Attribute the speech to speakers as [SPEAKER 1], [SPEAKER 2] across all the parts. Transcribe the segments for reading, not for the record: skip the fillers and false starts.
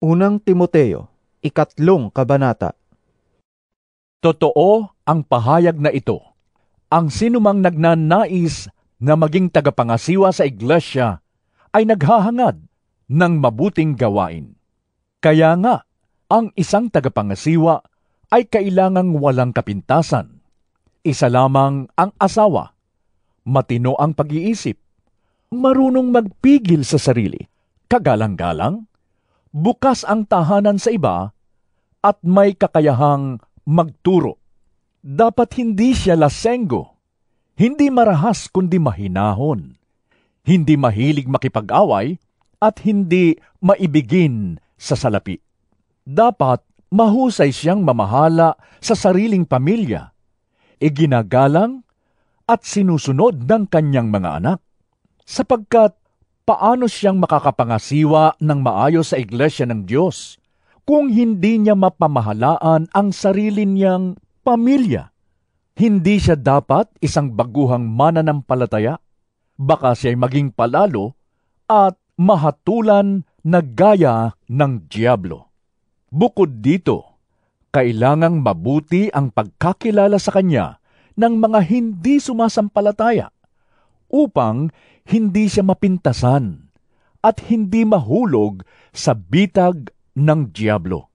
[SPEAKER 1] Unang Timoteo, 3 kabanata.
[SPEAKER 2] Totoo ang pahayag na ito. Ang sinumang nagnanais na maging tagapangasiwa sa iglesia ay naghahangad ng mabuting gawain. Kaya nga, ang isang tagapangasiwa ay kailangang walang kapintasan. Isa lamang ang asawa, matino ang pag-iisip, marunong magpigil sa sarili, kagalang-galang, bukas ang tahanan sa iba, at may kakayahang magturo. Dapat hindi siya lasenggo, hindi marahas kundi mahinahon, hindi mahilig makipag-away, at hindi maibigin sa salapi. Dapat mahusay siyang mamahala sa sariling pamilya, iginagalang at sinusunod ng kanyang mga anak, sapagkat paano siyang makakapangasiwa ng maayos sa iglesia ng Diyos kung hindi niya mapamahalaan ang sarili niyang pamilya? Hindi siya dapat isang baguhang mananampalataya, baka siya'y maging palalo at mahatulan na gaya ng diablo. Bukod dito, kailangang mabuti ang pagkakilala sa kanya ng mga hindi sumasampalataya upang hindi siya mapintasan at hindi mahulog sa bitag ng diablo.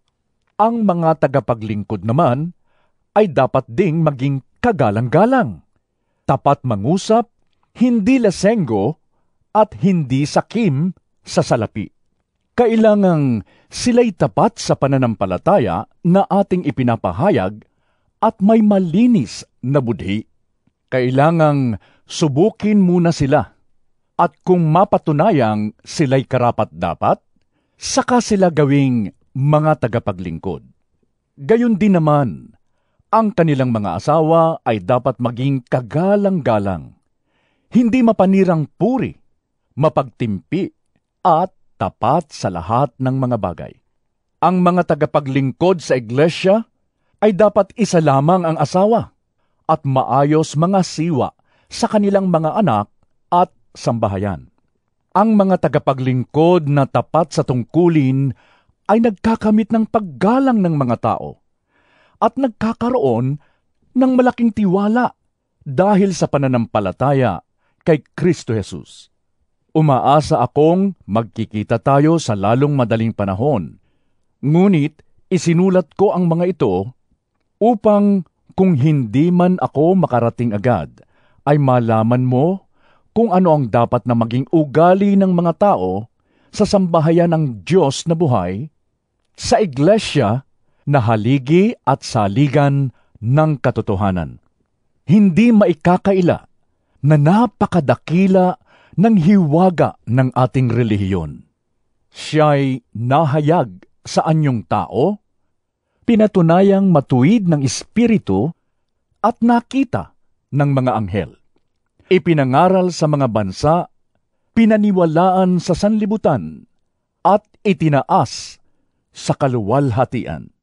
[SPEAKER 2] Ang mga tagapaglingkod naman ay dapat ding maging kagalang-galang, tapat mangusap, hindi lasenggo, at hindi sakim sa salapi. Kailangang sila'y tapat sa pananampalataya na ating ipinapahayag at may malinis na budhi. Kailangang subukin muna sila, at kung mapatunayang sila'y karapat-dapat, saka sila gawing mga tagapaglingkod. Gayon din naman, ang kanilang mga asawa ay dapat maging kagalang-galang, hindi mapanirang puri, mapagtimpi, at tapat sa lahat ng mga bagay. Ang mga tagapaglingkod sa iglesia ay dapat isa lamang ang asawa at maayos mga siwa sa kanilang mga anak at sambahayan. Ang mga tagapaglingkod na tapat sa tungkulin ay nagkakamit ng paggalang ng mga tao at nagkakaroon ng malaking tiwala dahil sa pananampalataya kay Kristo Jesus. Umaasa akong magkikita tayo sa lalong madaling panahon. Ngunit isinulat ko ang mga ito upang kung hindi man ako makarating agad, ay malaman mo kung ano ang dapat na maging ugali ng mga tao sa sambahayan ng Diyos na buhay, sa iglesia na haligi at saligan ng katotohanan. Hindi maikakaila na napakadakila ng hiwaga ng ating relihiyon. Siya'y nahayag sa anyong tao, pinatunayang matuwid ng Espiritu at nakita ng mga anghel. Ipinangaral sa mga bansa, pinaniwalaan sa sanlibutan, at itinaas sa kaluwalhatian.